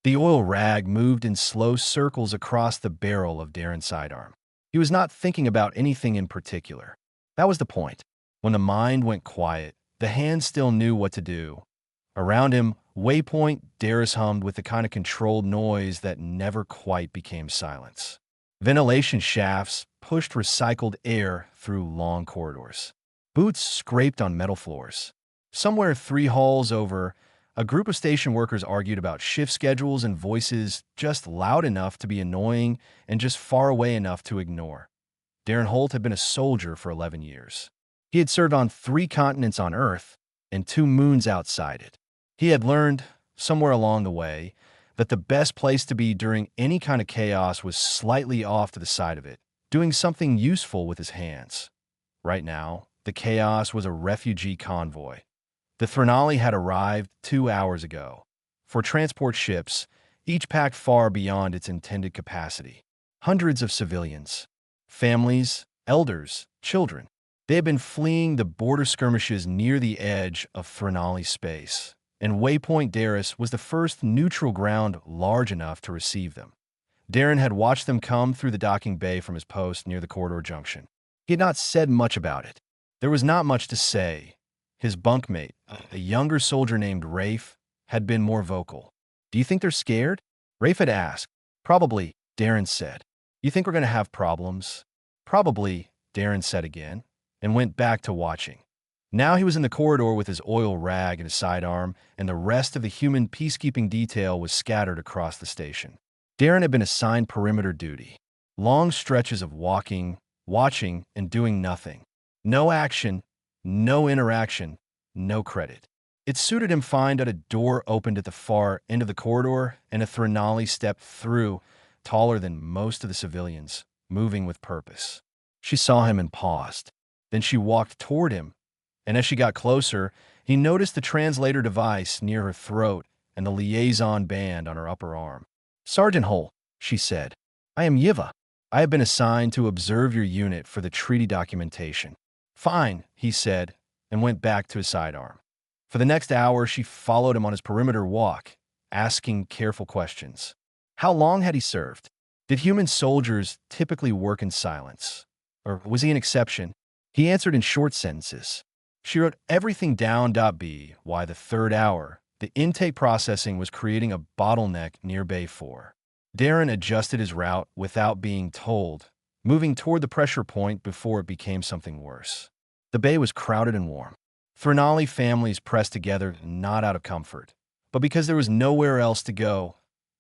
The oil rag moved in slow circles across the barrel of Darren's sidearm. He was not thinking about anything in particular. That was the point. When the mind went quiet, the hand still knew what to do. Around him, waypoint Darius hummed with the kind of controlled noise that never quite became silence. Ventilation shafts pushed recycled air through long corridors. Boots scraped on metal floors. Somewhere 3 halls over, a group of station workers argued about shift schedules and voices just loud enough to be annoying and just far away enough to ignore. Darren Holt had been a soldier for 11 years. He had served on 3 continents on Earth and 2 moons outside it. He had learned, somewhere along the way, that the best place to be during any kind of chaos was slightly off to the side of it, doing something useful with his hands. Right now, the chaos was a refugee convoy. The Threnali had arrived 2 hours ago. For transport ships, each packed far beyond its intended capacity. Hundreds of civilians, families, elders, children. They had been fleeing the border skirmishes near the edge of Threnali space, and Waypoint Darius was the first neutral ground large enough to receive them. Darren had watched them come through the docking bay from his post near the corridor junction. He had not said much about it. There was not much to say. His bunkmate, a younger soldier named Rafe, had been more vocal. "Do you think they're scared?" Rafe had asked. "Probably," Darren said. "You think we're going to have problems?" "Probably," Darren said again, and went back to watching. Now he was in the corridor with his oil rag and his sidearm, and the rest of the human peacekeeping detail was scattered across the station. Darren had been assigned perimeter duty. Long stretches of walking, watching, and doing nothing. No action, no interaction, no credit. It suited him fine that a door opened at the far end of the corridor and a Threnali stepped through, taller than most of the civilians, moving with purpose. She saw him and paused. Then she walked toward him, and as she got closer, he noticed the translator device near her throat and the liaison band on her upper arm. "Sergeant Holt," she said, "I am Yiva. I have been assigned to observe your unit for the treaty documentation." "Fine," he said, and went back to his sidearm. For the next hour, she followed him on his perimeter walk, asking careful questions. How long had he served? Did human soldiers typically work in silence? Or was he an exception? He answered in short sentences. She wrote everything down. By the 3rd hour, the intake processing was creating a bottleneck near Bay 4. Darren adjusted his route without being told, moving toward the pressure point before it became something worse. The bay was crowded and warm. Threnali families pressed together, not out of comfort, but because there was nowhere else to go.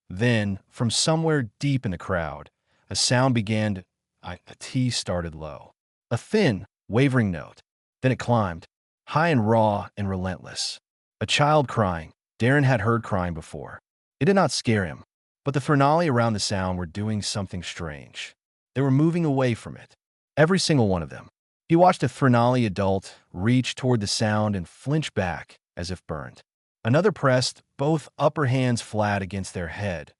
Then, from somewhere deep in the crowd, a sound began. A T started low. A thin, wavering note. Then it climbed, high and raw and relentless. A child crying. Darren had heard crying before. It did not scare him, but the Threnali around the sound were doing something strange. They were moving away from it. Every single one of them. He watched a Threnali adult reach toward the sound and flinch back as if burned. Another pressed both upper hands flat against their head.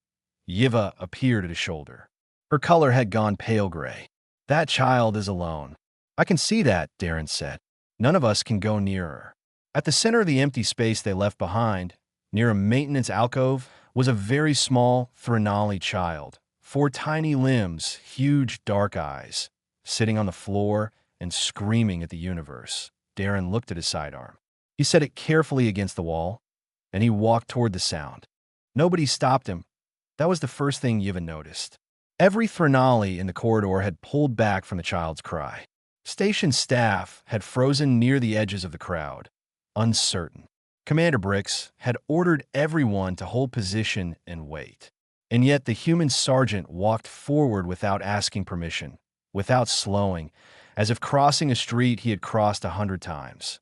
Yiva appeared at his shoulder. Her color had gone pale gray. "That child is alone." "I can see that," Darren said. "None of us can go near her." At the center of the empty space they left behind, near a maintenance alcove, was a very small Threnali child. 4 tiny limbs, huge dark eyes, sitting on the floor and screaming at the universe. Darren looked at his sidearm. He set it carefully against the wall, and he walked toward the sound. Nobody stopped him. That was the first thing Yiva noticed. Every Threnali in the corridor had pulled back from the child's cry. Station staff had frozen near the edges of the crowd, uncertain. Commander Bricks had ordered everyone to hold position and wait. And yet the human sergeant walked forward without asking permission, without slowing, as if crossing a street he had crossed 100 times.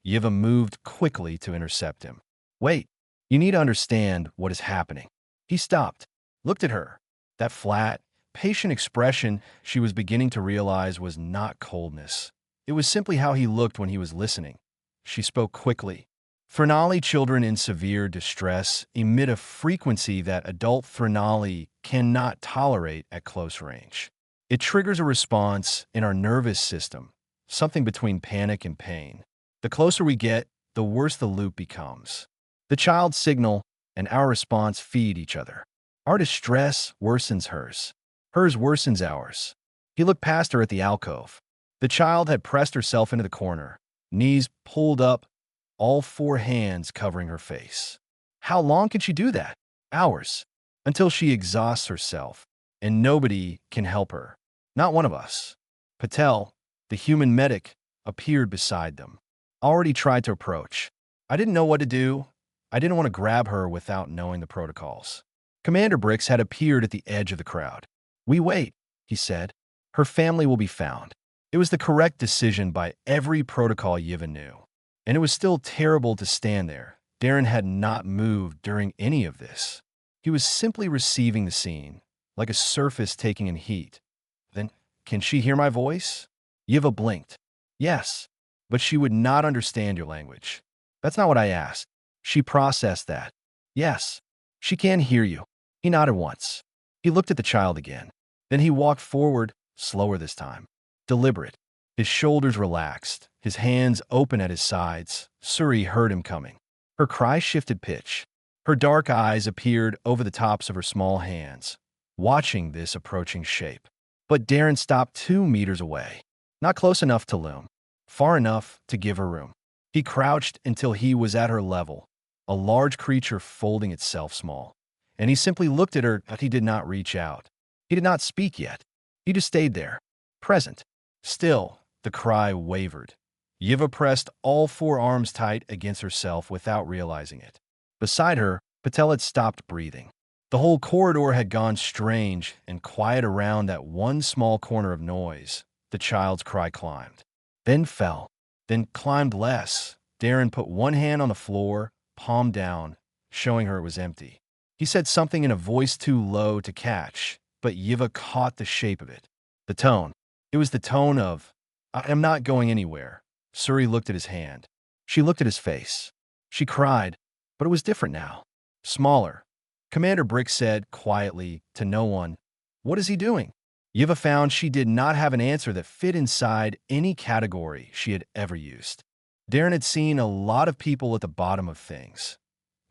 Yiva moved quickly to intercept him. "Wait, you need to understand what is happening." He stopped, looked at her. That flat, patient expression she was beginning to realize was not coldness. It was simply how he looked when he was listening. She spoke quickly. Threnali children in severe distress emit a frequency that adult Threnali cannot tolerate at close range. It triggers a response in our nervous system, something between panic and pain. The closer we get, the worse the loop becomes. The child's signal, and our response feed each other. Our distress worsens hers. Hers worsens ours. He looked past her at the alcove. The child had pressed herself into the corner, knees pulled up, all four hands covering her face. How long can she do that? Hours. Until she exhausts herself, and nobody can help her. Not one of us. Patel, the human medic, appeared beside them. Already tried to approach. I didn't know what to do. I didn't want to grab her without knowing the protocols. Commander Bricks had appeared at the edge of the crowd. We wait, he said. Her family will be found. It was the correct decision by every protocol Yiva knew. And it was still terrible to stand there. Darren had not moved during any of this. He was simply receiving the scene, like a surface taking in heat. Then, can she hear my voice? Yiva blinked. Yes, but she would not understand your language. That's not what I asked. She processed that. Yes, she can hear you. He nodded once. He looked at the child again. Then he walked forward, slower this time. Deliberate. His shoulders relaxed, his hands open at his sides. Suri heard him coming. Her cry shifted pitch. Her dark eyes appeared over the tops of her small hands, watching this approaching shape. But Darren stopped 2 meters away. Not close enough to loom, far enough to give her room. He crouched until he was at her level, a large creature folding itself small. And he simply looked at her, but he did not reach out. He did not speak yet. He just stayed there, present. Still, the cry wavered. Yiva pressed all 4 arms tight against herself without realizing it. Beside her, Patel had stopped breathing. The whole corridor had gone strange and quiet around that one small corner of noise. The child's cry climbed, then fell, then climbed less. Darren put one hand on the floor, palm down, showing her it was empty. He said something in a voice too low to catch, but Yiva caught the shape of it. The tone. It was the tone of, I am not going anywhere. Suri looked at his hand. She looked at his face. She cried, but it was different now. Smaller. Commander Brick said quietly to no one, "What is he doing?" Yiva found she did not have an answer that fit inside any category she had ever used. Darren had seen a lot of people at the bottom of things.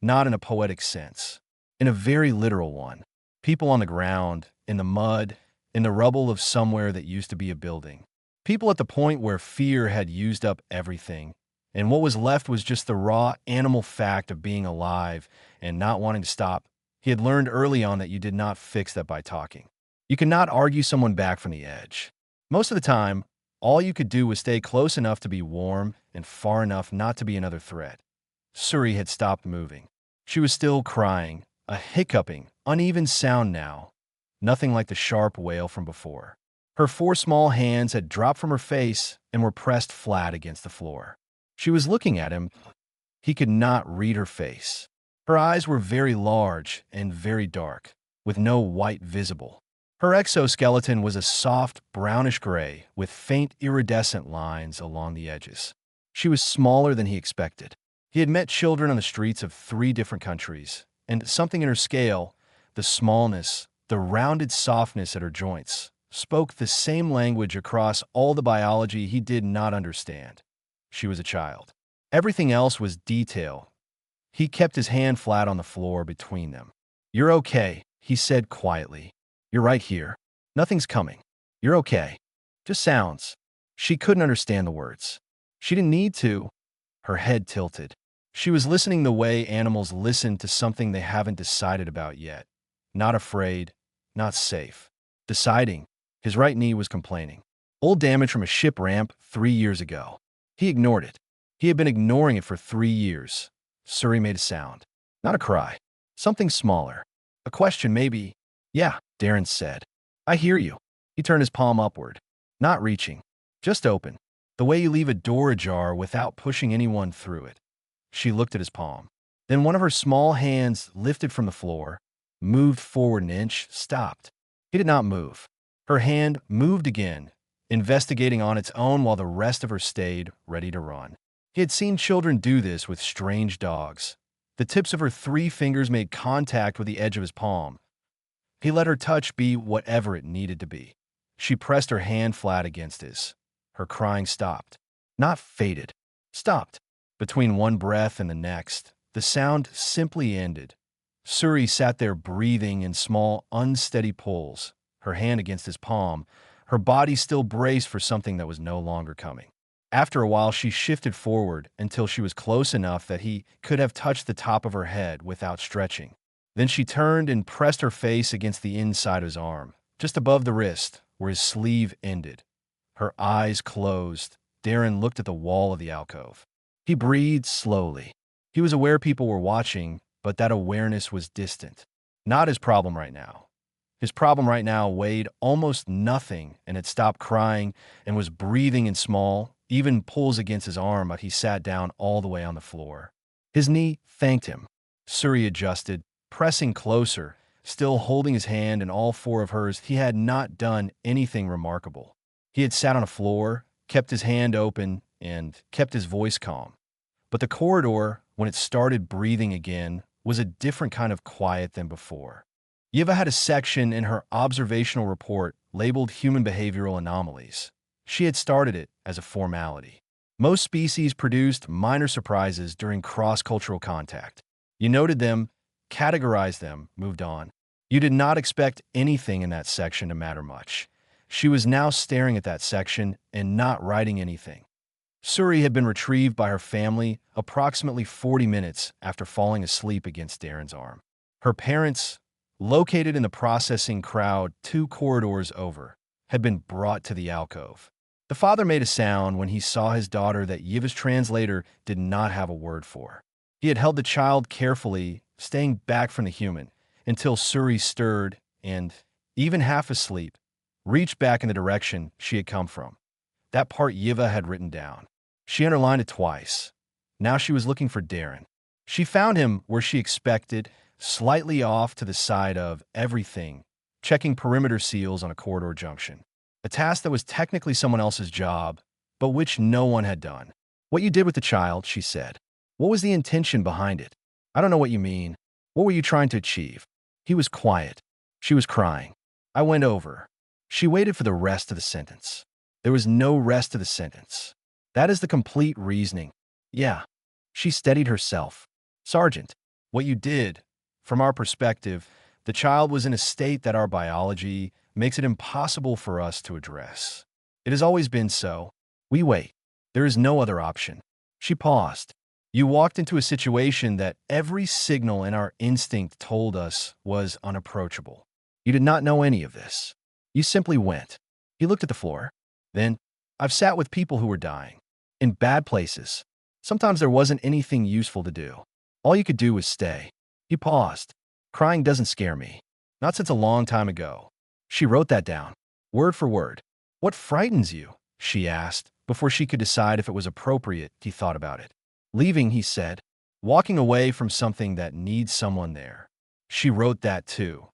Not in a poetic sense. In a very literal one. People on the ground, in the mud, in the rubble of somewhere that used to be a building. People at the point where fear had used up everything, and what was left was just the raw animal fact of being alive and not wanting to stop. He had learned early on that you did not fix that by talking. You could not argue someone back from the edge. Most of the time, all you could do was stay close enough to be warm and far enough not to be another threat. Suri had stopped moving. She was still crying, a hiccuping, uneven sound now, nothing like the sharp wail from before. Her 4 small hands had dropped from her face and were pressed flat against the floor. She was looking at him. He could not read her face. Her eyes were very large and very dark, with no white visible. Her exoskeleton was a soft brownish gray with faint iridescent lines along the edges. She was smaller than he expected. He had met children on the streets of 3 different countries, and something in her scale, the smallness, the rounded softness at her joints, spoke the same language across all the biology he did not understand. She was a child. Everything else was detail. He kept his hand flat on the floor between them. "You're okay," he said quietly. "You're right here. Nothing's coming. You're okay. Just sounds." She couldn't understand the words. She didn't need to. Her head tilted. She was listening the way animals listen to something they haven't decided about yet. Not afraid, not safe. Deciding. His right knee was complaining. Old damage from a ship ramp 3 years ago. He ignored it. He had been ignoring it for 3 years. Suri made a sound. Not a cry. Something smaller. A question, maybe. "Yeah," Darren said. "I hear you." He turned his palm upward. Not reaching. Just open. The way you leave a door ajar without pushing anyone through it. She looked at his palm. Then one of her small hands lifted from the floor, moved forward an inch, stopped. He did not move. Her hand moved again, investigating on its own while the rest of her stayed ready to run. He had seen children do this with strange dogs. The tips of her 3 fingers made contact with the edge of his palm. He let her touch be whatever it needed to be. She pressed her hand flat against his. Her crying stopped. Not faded. Stopped. Between one breath and the next, the sound simply ended. Suri sat there breathing in small, unsteady pulls, her hand against his palm, her body still braced for something that was no longer coming. After a while, she shifted forward until she was close enough that he could have touched the top of her head without stretching. Then she turned and pressed her face against the inside of his arm, just above the wrist, where his sleeve ended. Her eyes closed. Darren looked at the wall of the alcove. He breathed slowly. He was aware people were watching, but that awareness was distant. Not his problem right now. His problem right now weighed almost nothing and had stopped crying and was breathing in small, even pulls against his arm, but he sat down all the way on the floor. His knee thanked him. Suri adjusted, pressing closer, still holding his hand in all four of hers. He had not done anything remarkable. He had sat on a floor, kept his hand open, and kept his voice calm. But the corridor, when it started breathing again, was a different kind of quiet than before. Yiva had a section in her observational report labeled Human Behavioral Anomalies. She had started it as a formality. Most species produced minor surprises during cross-cultural contact. You noted them, categorized them, moved on. You did not expect anything in that section to matter much. She was now staring at that section and not writing anything. Suri had been retrieved by her family approximately 40 minutes after falling asleep against Darren's arm. Her parents, located in the processing crowd 2 corridors over, had been brought to the alcove. The father made a sound when he saw his daughter that Yiva's translator did not have a word for. He had held the child carefully, staying back from the human, until Suri stirred and, even half asleep, reached back in the direction she had come from. That part Yiva had written down. She underlined it twice. Now she was looking for Darren. She found him where she expected, slightly off to the side of everything, checking perimeter seals on a corridor junction. A task that was technically someone else's job, but which no one had done. "What you did with the child," she said. "What was the intention behind it?" "I don't know what you mean. What were you trying to achieve?" He was quiet. She was crying. "I went over." She waited for the rest of the sentence. There was no rest to the sentence. "That is the complete reasoning." "Yeah." She steadied herself. "Sergeant, what you did, from our perspective, the child was in a state that our biology makes it impossible for us to address. It has always been so. We wait. There is no other option." She paused. "You walked into a situation that every signal in our instinct told us was unapproachable. You did not know any of this. You simply went." He looked at the floor. Then, "I've sat with people who were dying. In bad places. Sometimes there wasn't anything useful to do. All you could do was stay." He paused. "Crying doesn't scare me. Not since a long time ago." She wrote that down, word for word. "What frightens you?" she asked. Before she could decide if it was appropriate, he thought about it. "Leaving," he said. "Walking away from something that needs someone there." She wrote that too.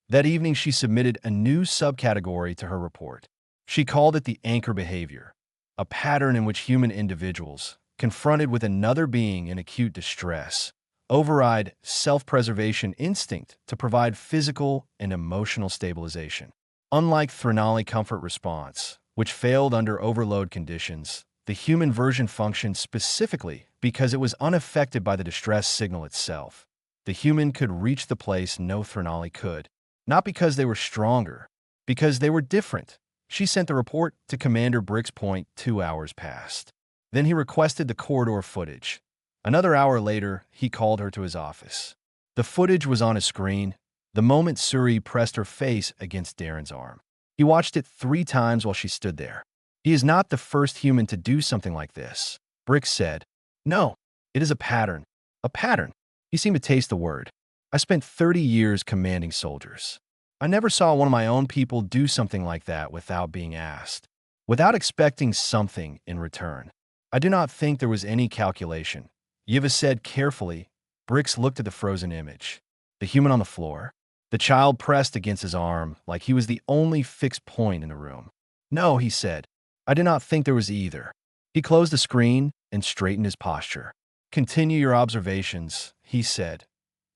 That evening, she submitted a new subcategory to her report. She called it the anchor behavior, a pattern in which human individuals, confronted with another being in acute distress, override self-preservation instinct to provide physical and emotional stabilization. Unlike Threnali comfort response, which failed under overload conditions, the human version functioned specifically because it was unaffected by the distress signal itself. The human could reach the place no Threnali could. Not because they were stronger, because they were different. She sent the report to Commander Brick's point 2 hours past. Then he requested the corridor footage. Another hour later, he called her to his office. The footage was on his screen the moment Suri pressed her face against Darren's arm. He watched it 3 times while she stood there. "He is not the first human to do something like this," Brick said. "No, it is a pattern. A pattern." He seemed to taste the word. "I spent 30 years commanding soldiers. I never saw one of my own people do something like that without being asked, without expecting something in return. I do not think there was any calculation." Yiva said carefully. Brix looked at the frozen image. The human on the floor. The child pressed against his arm like he was the only fixed point in the room. "No," he said. "I did not think there was either." He closed the screen and straightened his posture. "Continue your observations," he said.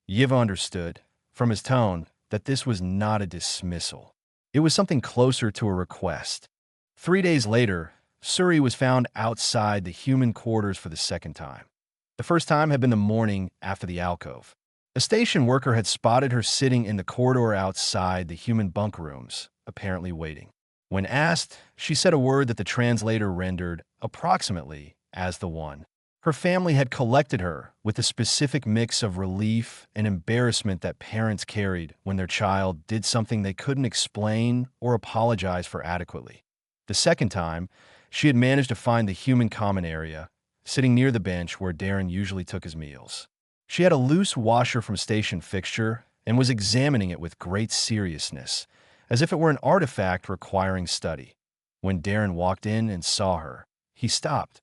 Yiva understood, from his tone, that this was not a dismissal. It was something closer to a request. 3 days later, Suri was found outside the human quarters for the second time. The first time had been the morning after the alcove. A station worker had spotted her sitting in the corridor outside the human bunk rooms, apparently waiting. When asked, she said a word that the translator rendered approximately as the one. Her family had collected her with the specific mix of relief and embarrassment that parents carried when their child did something they couldn't explain or apologize for adequately. The second time, she had managed to find the human common area, sitting near the bench where Darren usually took his meals. She had a loose washer from station fixture and was examining it with great seriousness, as if it were an artifact requiring study. When Darren walked in and saw her, he stopped.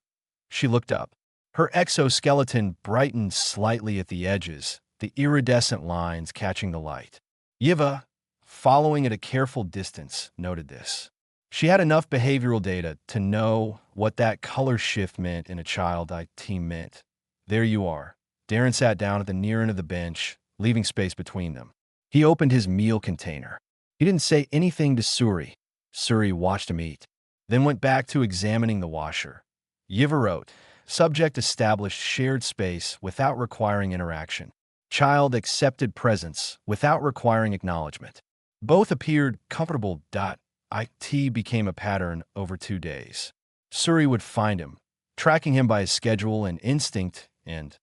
She looked up. Her exoskeleton brightened slightly at the edges, the iridescent lines catching the light. Yiva, following at a careful distance, noted this. She had enough behavioral data to know what that color shift meant in a child team meant. There you are. Darren sat down at the near end of the bench, leaving space between them. He opened his meal container. He didn't say anything to Suri. Suri watched him eat, then went back to examining the washer. Yiva wrote, subject established shared space without requiring interaction. Child accepted presence without requiring acknowledgement. Both appeared comfortable. It became a pattern over 2 days. Suri would find him, tracking him by his schedule and instinct, and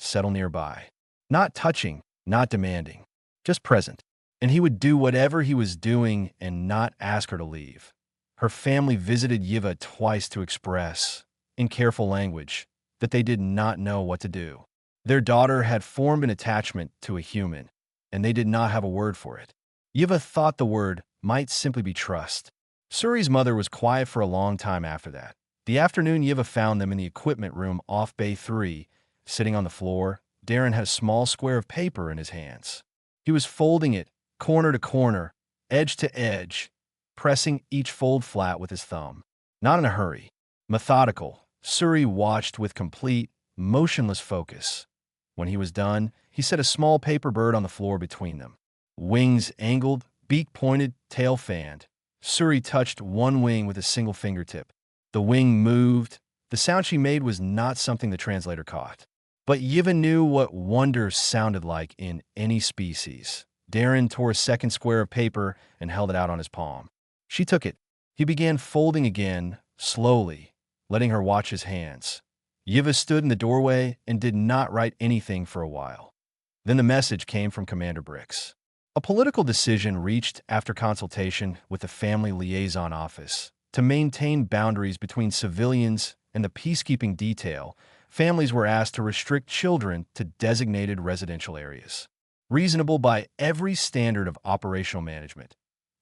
settle nearby. Not touching, not demanding, just present. And he would do whatever he was doing and not ask her to leave. Her family visited Yiva twice to express, in careful language, that they did not know what to do. Their daughter had formed an attachment to a human, and they did not have a word for it. Yiva thought the word might simply be trust. Suri's mother was quiet for a long time after that. The afternoon, Yiva found them in the equipment room off Bay 3. Sitting on the floor, Darren had a small square of paper in his hands. He was folding it, corner to corner, edge to edge, pressing each fold flat with his thumb. Not in a hurry. Methodical, Suri watched with complete, motionless focus. When he was done, he set a small paper bird on the floor between them. Wings angled, beak pointed, tail fanned. Suri touched one wing with a single fingertip. The wing moved. The sound she made was not something the translator caught. But Yiva knew what wonder sounded like in any species. Darren tore a second square of paper and held it out on his palm. She took it. He began folding again, slowly, letting her watch his hands. Yiva stood in the doorway and did not write anything for a while. Then the message came from Commander Brix. A political decision reached after consultation with the Family Liaison Office. To maintain boundaries between civilians and the peacekeeping detail, families were asked to restrict children to designated residential areas. Reasonable by every standard of operational management.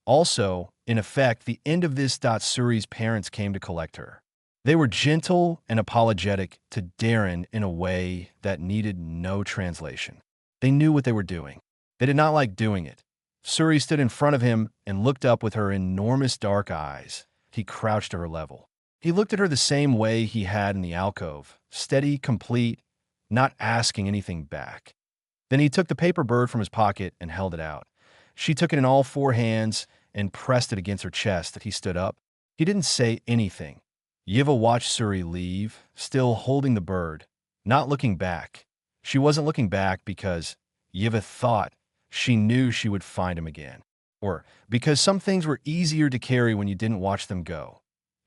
Also, in effect, the end of this. Suri's parents came to collect her. They were gentle and apologetic to Darren in a way that needed no translation. They knew what they were doing. They did not like doing it. Suri stood in front of him and looked up with her enormous dark eyes. He crouched to her level. He looked at her the same way he had in the alcove, steady, complete, not asking anything back. Then he took the paper bird from his pocket and held it out. She took it in all 4 hands and pressed it against her chest. He stood up. He didn't say anything. Yiva watched Suri leave, still holding the bird, not looking back. She wasn't looking back because Yiva thought she knew she would find him again, or because some things were easier to carry when you didn't watch them go.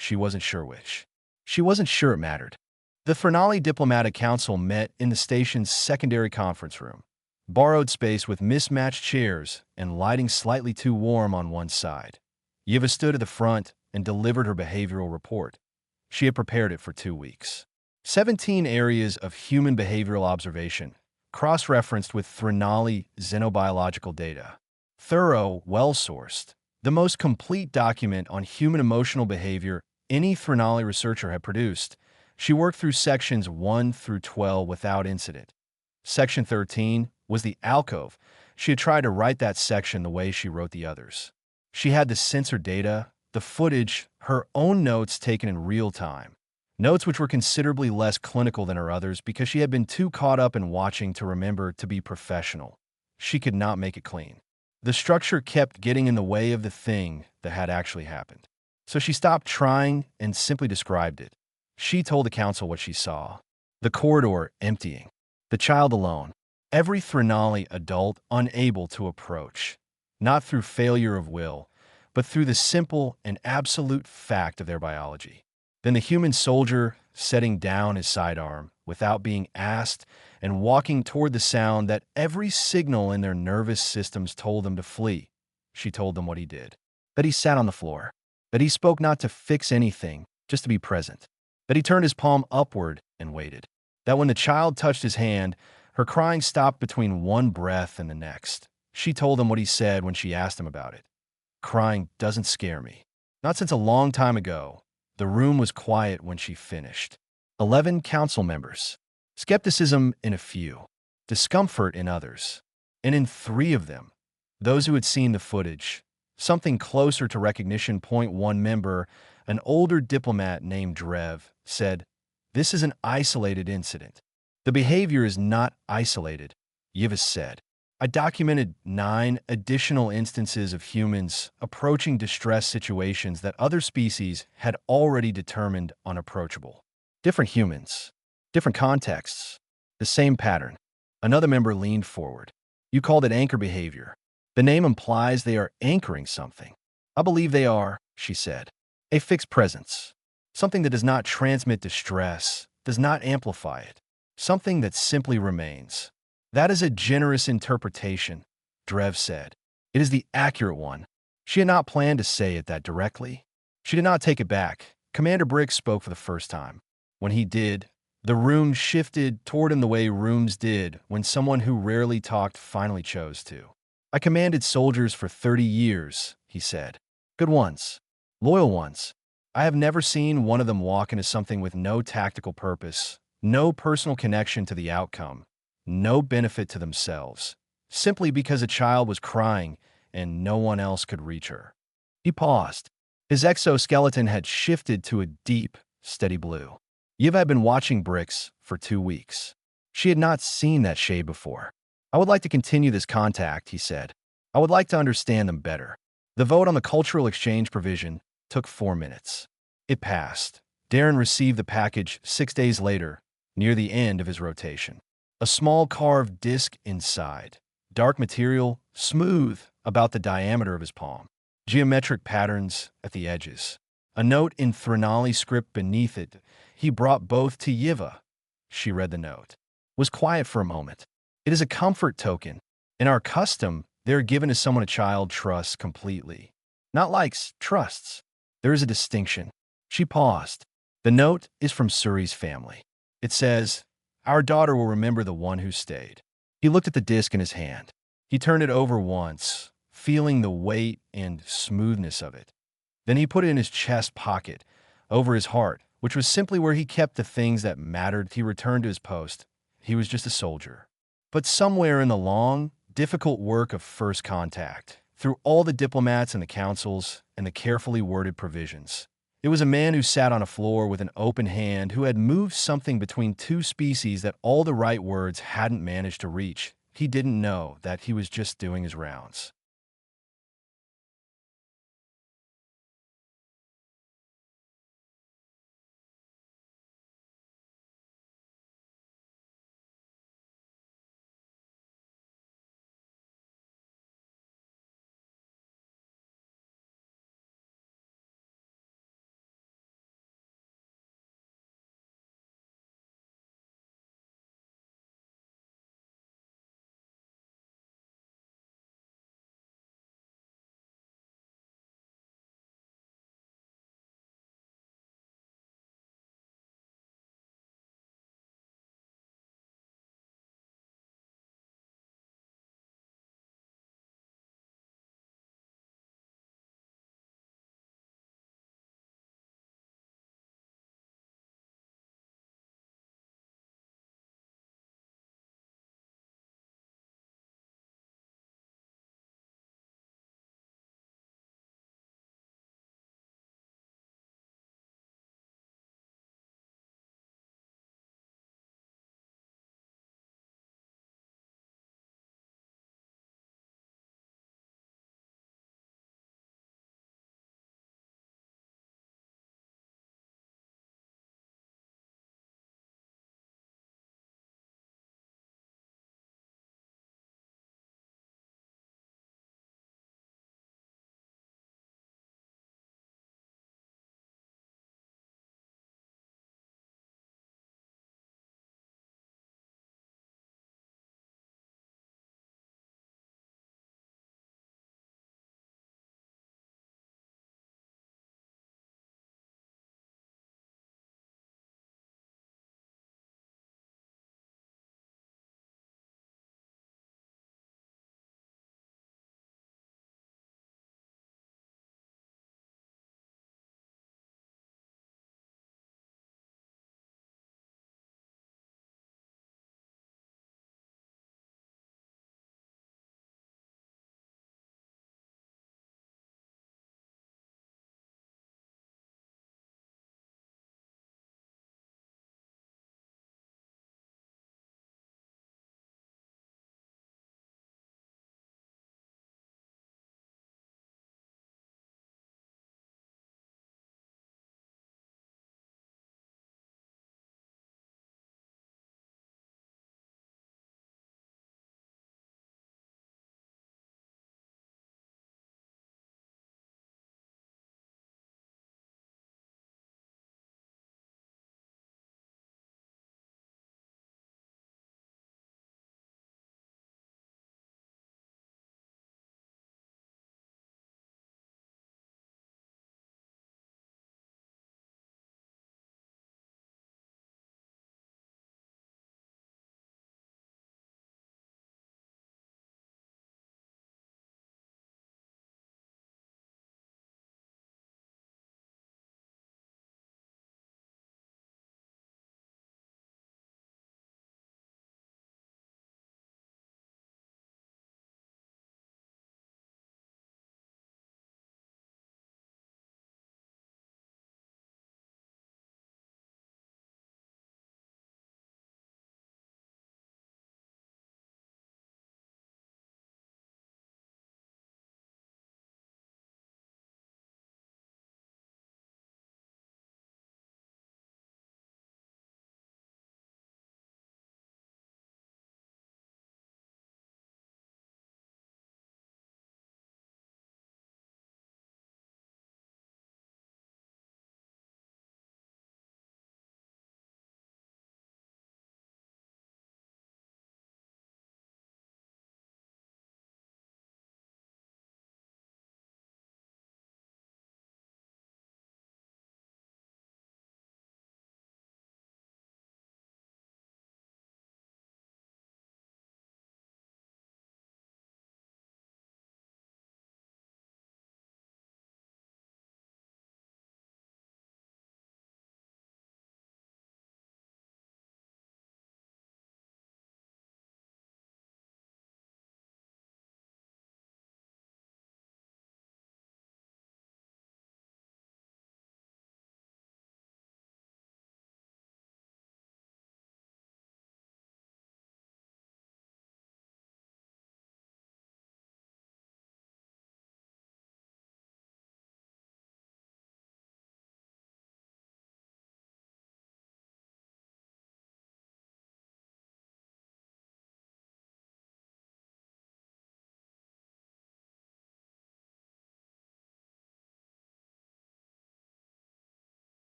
She wasn't sure which. She wasn't sure it mattered. The Fernali Diplomatic Council met in the station's secondary conference room. Borrowed space with mismatched chairs and lighting slightly too warm on one side. Yiva stood at the front and delivered her behavioral report. She had prepared it for 2 weeks. 17 areas of human behavioral observation, cross-referenced with Fernali xenobiological data. Thorough, well-sourced. The most complete document on human emotional behavior any Fernali researcher had produced. She worked through sections 1 through 12 without incident. Section 13 was the alcove. She had tried to write that section the way she wrote the others. She had the sensor data, the footage, her own notes taken in real time. Notes which were considerably less clinical than her others because she had been too caught up in watching to remember to be professional. She could not make it clean. The structure kept getting in the way of the thing that had actually happened. So she stopped trying and simply described it. She told the council what she saw. The corridor emptying. The child alone. Every Threnali adult unable to approach, not through failure of will, but through the simple and absolute fact of their biology. Then the human soldier, setting down his sidearm without being asked and walking toward the sound that every signal in their nervous systems told them to flee. She told them what he did. That he sat on the floor. That he spoke not to fix anything, just to be present. That he turned his palm upward and waited. That when the child touched his hand, her crying stopped between one breath and the next. She told him what he said when she asked him about it. Crying doesn't scare me. Not since a long time ago. The room was quiet when she finished. 11 council members. Skepticism in a few. Discomfort in others. And in 3 of them, those who had seen the footage, something closer to recognition. One member, an older diplomat named Drev, said, "This is an isolated incident. The behavior is not isolated," Yivas said. "I documented 9 additional instances of humans approaching distress situations that other species had already determined unapproachable. Different humans, different contexts, the same pattern." Another member leaned forward. "You called it anchor behavior. The name implies they are anchoring something." "I believe they are," she said. "A fixed presence. Something that does not transmit distress, does not amplify it. Something that simply remains." "That is a generous interpretation," Drev said. "It is the accurate one." She had not planned to say it that directly. She did not take it back. Commander Brick spoke for the first time. When he did, the room shifted toward him the way rooms did when someone who rarely talked finally chose to. "I commanded soldiers for 30 years, he said. "Good ones. Loyal ones. I have never seen one of them walk into something with no tactical purpose, no personal connection to the outcome, no benefit to themselves, simply because a child was crying and no one else could reach her." He paused. His exoskeleton had shifted to a deep, steady blue. Yiva had been watching Bricks for 2 weeks. She had not seen that shade before. "I would like to continue this contact," he said. "I would like to understand them better." The vote on the cultural exchange provision took 4 minutes. It passed. Darren received the package 6 days later, near the end of his rotation. A small carved disc inside. Dark material, smooth, about the diameter of his palm. Geometric patterns at the edges. A note in Threnali script beneath it. He brought both to Yiva. She read the note. Was quiet for a moment. "It is a comfort token. In our custom, they are given to someone a child trusts completely. Not likes, trusts. There is a distinction." She paused. "The note is from Suri's family. It says, 'Our daughter will remember the one who stayed.'" He looked at the disc in his hand. He turned it over once, feeling the weight and smoothness of it. Then he put it in his chest pocket, over his heart, which was simply where he kept the things that mattered. He returned to his post. He was just a soldier. But somewhere in the long, difficult work of first contact, through all the diplomats and the councils and the carefully worded provisions, it was a man who sat on a floor with an open hand who had moved something between 2 species that all the right words hadn't managed to reach. He didn't know that he was just doing his rounds.